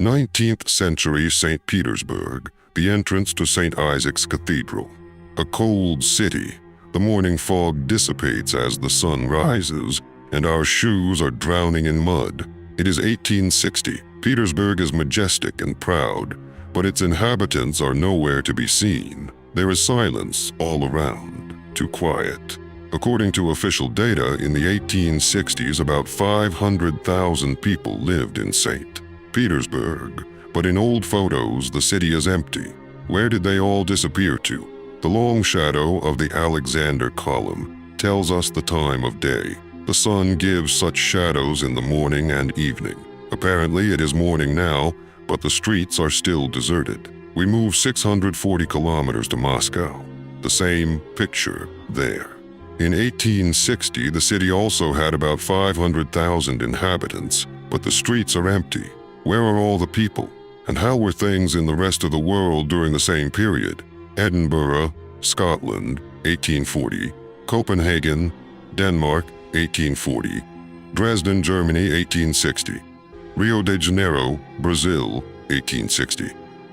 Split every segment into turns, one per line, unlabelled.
19th-century St. Petersburg, the entrance to St. Isaac's Cathedral. A cold city. The morning fog dissipates as the sun rises, and our shoes are drowning in mud. It is 1860. Petersburg is majestic and proud, but its inhabitants are nowhere to be seen. There is silence all around, too quiet. According to official data, in the 1860s, about 500,000 people lived in St. Petersburg, but in old photos, the city is empty. Where did they all disappear to? The long shadow of the Alexander column tells us the time of day. The sun gives such shadows in the morning and evening. Apparently, it is morning now, but the streets are still deserted. We move 640 kilometers to Moscow. The same picture there. In 1860, the city also had about 500,000 inhabitants, but the streets are empty. Where are all the people? And how were things in the rest of the world during the same period? Edinburgh, Scotland, 1840. Copenhagen, Denmark, 1840. Dresden, Germany, 1860. Rio de Janeiro, Brazil, 1860.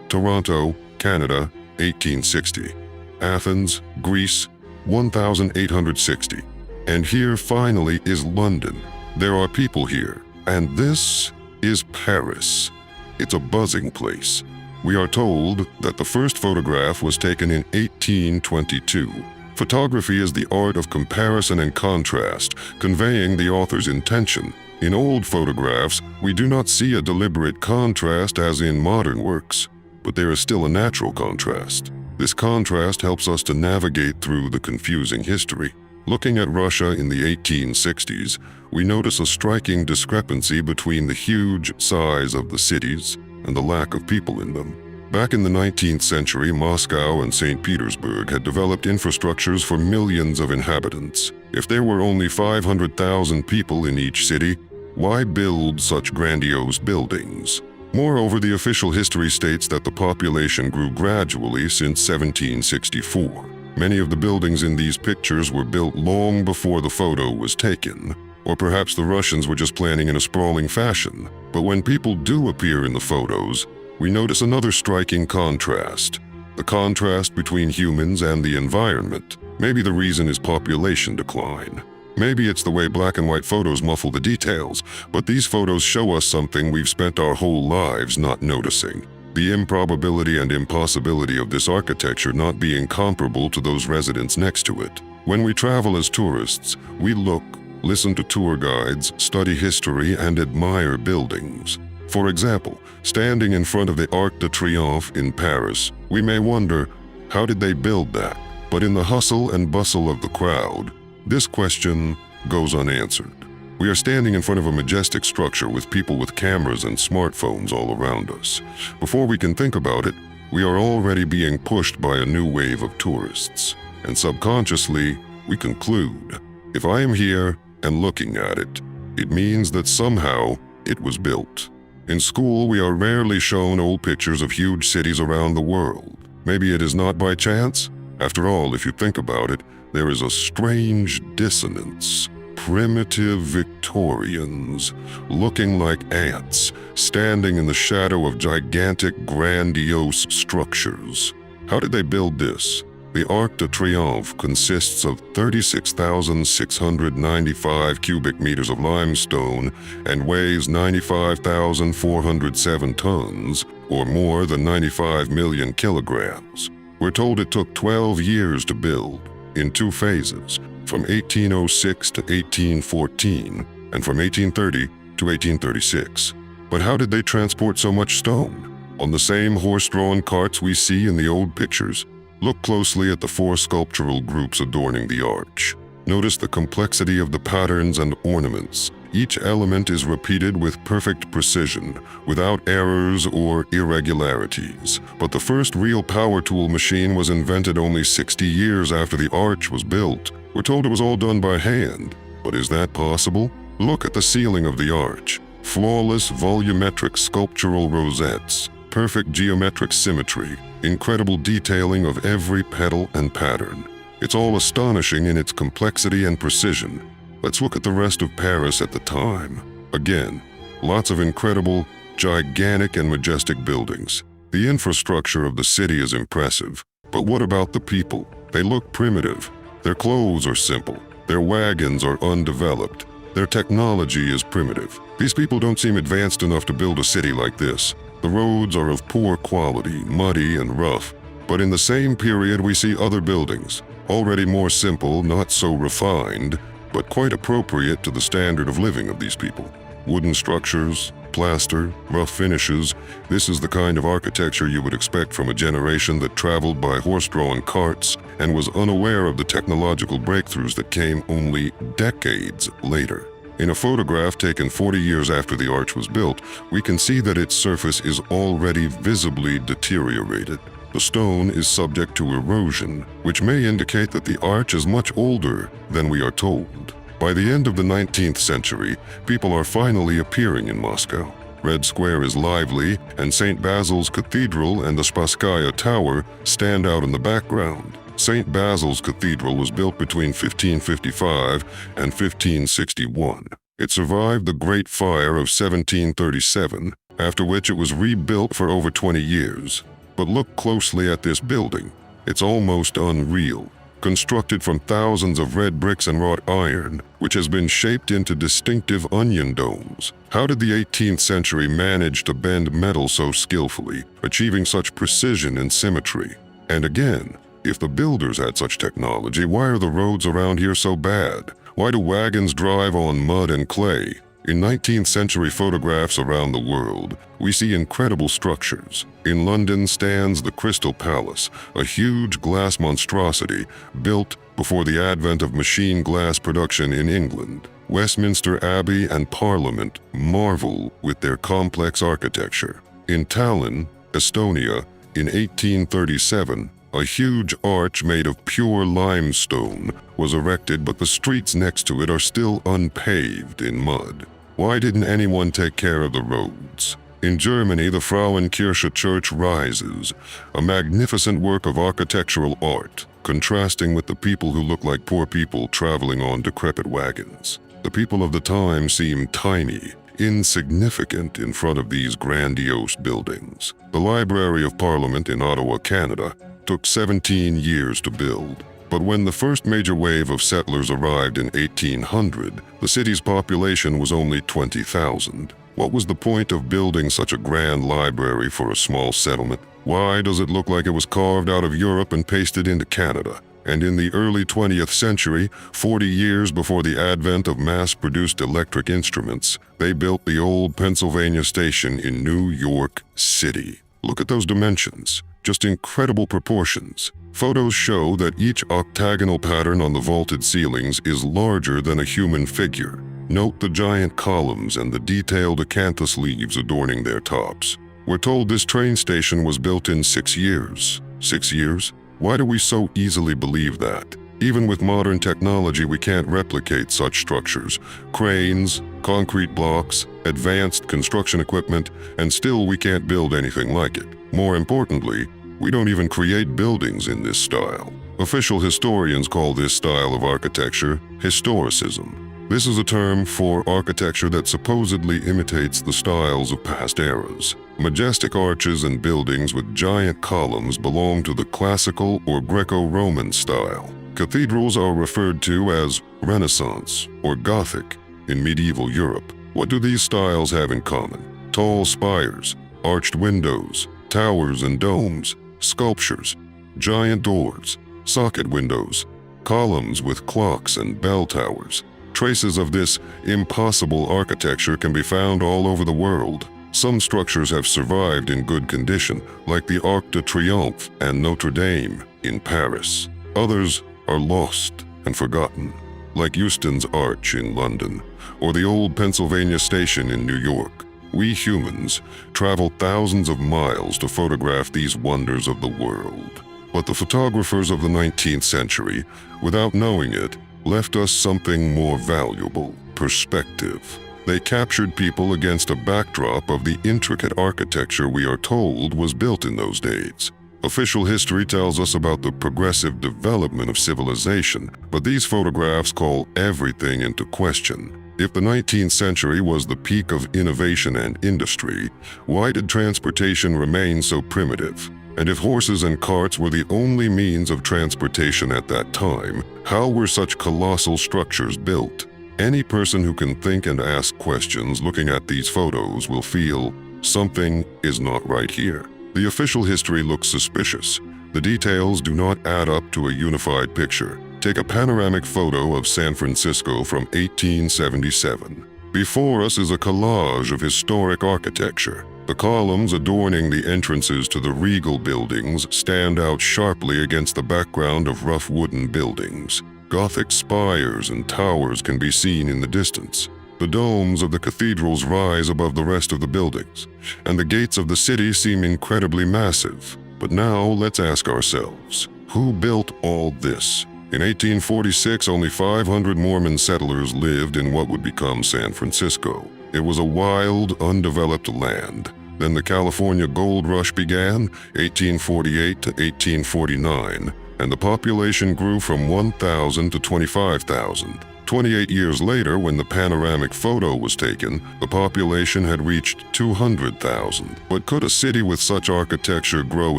Toronto, Canada, 1860. Athens, Greece, 1860. And here finally is London. There are people here, and this is Paris. It's a buzzing place. We are told that the first photograph was taken in 1822. Photography is the art of comparison and contrast, conveying the author's intention. In old photographs, we do not see a deliberate contrast as in modern works, but there is still a natural contrast. This contrast helps us to navigate through the confusing history. Looking at Russia in the 1860s, we notice a striking discrepancy between the huge size of the cities and the lack of people in them. Back in the 19th century, Moscow and St. Petersburg had developed infrastructures for millions of inhabitants. If there were only 500,000 people in each city, why build such grandiose buildings? Moreover, the official history states that the population grew gradually since 1764. Many of the buildings in these pictures were built long before the photo was taken. Or perhaps the Russians were just planning in a sprawling fashion. But when people do appear in the photos, we notice another striking contrast. The contrast between humans and the environment. Maybe the reason is population decline. Maybe it's the way black and white photos muffle the details, but these photos show us something we've spent our whole lives not noticing. The improbability and impossibility of this architecture not being comparable to those residents next to it. When we travel as tourists, we look, listen to tour guides, study history, and admire buildings. For example, standing in front of the Arc de Triomphe in Paris, we may wonder, how did they build that? But in the hustle and bustle of the crowd, this question goes unanswered. We are standing in front of a majestic structure with people with cameras and smartphones all around us. Before we can think about it, we are already being pushed by a new wave of tourists. And subconsciously, we conclude, if I am here and looking at it, it means that somehow it was built. In school, we are rarely shown old pictures of huge cities around the world. Maybe it is not by chance? After all, if you think about it, there is a strange dissonance. Primitive Victorians, looking like ants, standing in the shadow of gigantic, grandiose structures. How did they build this? The Arc de Triomphe consists of 36,695 cubic meters of limestone and weighs 95,407 tons, or more than 95 million kilograms. We're told it took 12 years to build, in two phases, from 1806 to 1814, and from 1830 to 1836. But how did they transport so much stone? On the same horse-drawn carts we see in the old pictures. Look closely at the four sculptural groups adorning the arch. Notice the complexity of the patterns and ornaments. Each element is repeated with perfect precision, without errors or irregularities. But the first real power tool machine was invented only 60 years after the arch was built. We're told it was all done by hand. But is that possible? Look at the ceiling of the arch. Flawless volumetric sculptural rosettes, perfect geometric symmetry, incredible detailing of every petal and pattern. It's all astonishing in its complexity and precision. Let's look at the rest of Paris at the time. Again, lots of incredible, gigantic and majestic buildings. The infrastructure of the city is impressive. But what about the people? They look primitive. Their clothes are simple. Their wagons are undeveloped. Their technology is primitive. These people don't seem advanced enough to build a city like this. The roads are of poor quality, muddy and rough. But in the same period, we see other buildings, already more simple, not so refined, but quite appropriate to the standard of living of these people. Wooden structures, plaster, rough finishes. This is the kind of architecture you would expect from a generation that traveled by horse-drawn carts and was unaware of the technological breakthroughs that came only decades later. In a photograph taken 40 years after the arch was built, we can see that its surface is already visibly deteriorated. The stone is subject to erosion, which may indicate that the arch is much older than we are told. By the end of the 19th century, people are finally appearing in Moscow. Red Square is lively, and St. Basil's Cathedral and the Spasskaya Tower stand out in the background. St. Basil's Cathedral was built between 1555 and 1561. It survived the Great Fire of 1737, after which it was rebuilt for over 20 years. But look closely at this building. It's almost unreal. Constructed from thousands of red bricks and wrought iron, which has been shaped into distinctive onion domes. How did the 18th century manage to bend metal so skillfully, achieving such precision and symmetry? And again, if the builders had such technology, why are the roads around here so bad? Why do wagons drive on mud and clay? In 19th century photographs around the world, we see incredible structures. In London stands the Crystal Palace, a huge glass monstrosity built before the advent of machine glass production in England. Westminster Abbey and Parliament marvel with their complex architecture. In Tallinn, Estonia, in 1837, a huge arch made of pure limestone was erected, but the streets next to it are still unpaved in mud. Why didn't anyone take care of the roads? In Germany, the Frauenkirche Church rises, a magnificent work of architectural art, contrasting with the people who look like poor people traveling on decrepit wagons. The people of the time seem tiny, insignificant in front of these grandiose buildings. The Library of Parliament in Ottawa, Canada, took 17 years to build. But when the first major wave of settlers arrived in 1800, the city's population was only 20,000. What was the point of building such a grand library for a small settlement? Why does it look like it was carved out of Europe and pasted into Canada? And in the early 20th century, 40 years before the advent of mass-produced electric instruments, they built the old Pennsylvania Station in New York City. Look at those dimensions. Just incredible proportions. Photos show that each octagonal pattern on the vaulted ceilings is larger than a human figure. Note the giant columns and the detailed acanthus leaves adorning their tops. We're told this train station was built in 6 years. 6 years? Why do we so easily believe that? Even with modern technology, we can't replicate such structures. Cranes, concrete blocks, advanced construction equipment, and still we can't build anything like it. More importantly, we don't even create buildings in this style. Official historians call this style of architecture historicism. This is a term for architecture that supposedly imitates the styles of past eras. Majestic arches and buildings with giant columns belong to the classical or Greco-Roman style. Cathedrals are referred to as Renaissance or Gothic in medieval Europe. What do these styles have in common? Tall spires, arched windows, towers and domes, sculptures, giant doors, socket windows, columns with clocks and bell towers. Traces of this impossible architecture can be found all over the world. Some structures have survived in good condition, like the Arc de Triomphe and Notre Dame in Paris. Others are lost and forgotten, like Euston's Arch in London, or the old Pennsylvania Station in New York. We humans travel thousands of miles to photograph these wonders of the world. But the photographers of the 19th century, without knowing it, left us something more valuable: perspective. They captured people against a backdrop of the intricate architecture we are told was built in those days. Official history tells us about the progressive development of civilization, but these photographs call everything into question. If the 19th century was the peak of innovation and industry, why did transportation remain so primitive? And if horses and carts were the only means of transportation at that time, how were such colossal structures built? Any person who can think and ask questions looking at these photos will feel something is not right here. The official history looks suspicious. The details do not add up to a unified picture. Take a panoramic photo of San Francisco from 1877. Before us is a collage of historic architecture. The columns adorning the entrances to the regal buildings stand out sharply against the background of rough wooden buildings. Gothic spires and towers can be seen in the distance. The domes of the cathedrals rise above the rest of the buildings, and the gates of the city seem incredibly massive. But now let's ask ourselves, who built all this? In 1846, only 500 Mormon settlers lived in what would become San Francisco. It was a wild, undeveloped land. Then the California Gold Rush began, 1848 to 1849, and the population grew from 1,000 to 25,000. 28 years later, when the panoramic photo was taken, the population had reached 200,000. But could a city with such architecture grow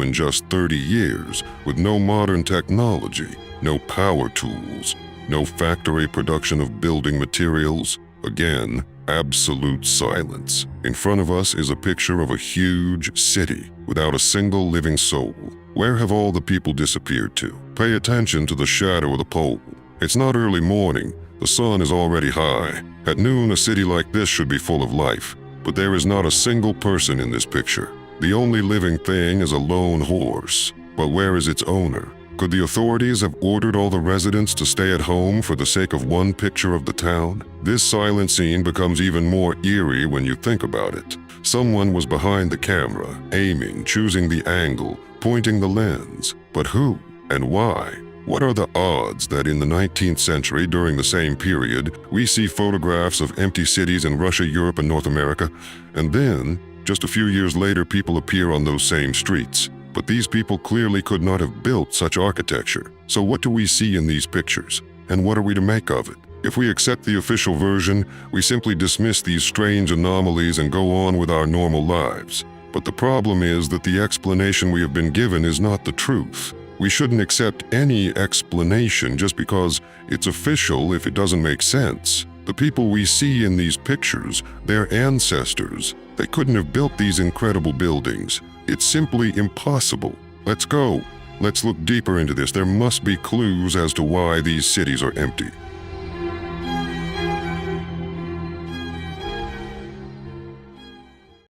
in just 30 years, with no modern technology, no power tools, no factory production of building materials? Again, absolute silence. In front of us is a picture of a huge city without a single living soul. Where have all the people disappeared to? Pay attention to the shadow of the pole. It's not early morning. The sun is already high. At noon, a city like this should be full of life, but there is not a single person in this picture. The only living thing is a lone horse. But where is its owner? Could the authorities have ordered all the residents to stay at home for the sake of one picture of the town? This silent scene becomes even more eerie when you think about it. Someone was behind the camera, aiming, choosing the angle, pointing the lens. But who and why? What are the odds that in the 19th century, during the same period, we see photographs of empty cities in Russia, Europe, and North America, and then, just a few years later, people appear on those same streets? But these people clearly could not have built such architecture. So what do we see in these pictures? And what are we to make of it? If we accept the official version, we simply dismiss these strange anomalies and go on with our normal lives. But the problem is that the explanation we have been given is not the truth. We shouldn't accept any explanation just because it's official if it doesn't make sense. The people we see in these pictures, their ancestors, they couldn't have built these incredible buildings. It's simply impossible. Let's go. Let's look deeper into this. There must be clues as to why these cities are empty.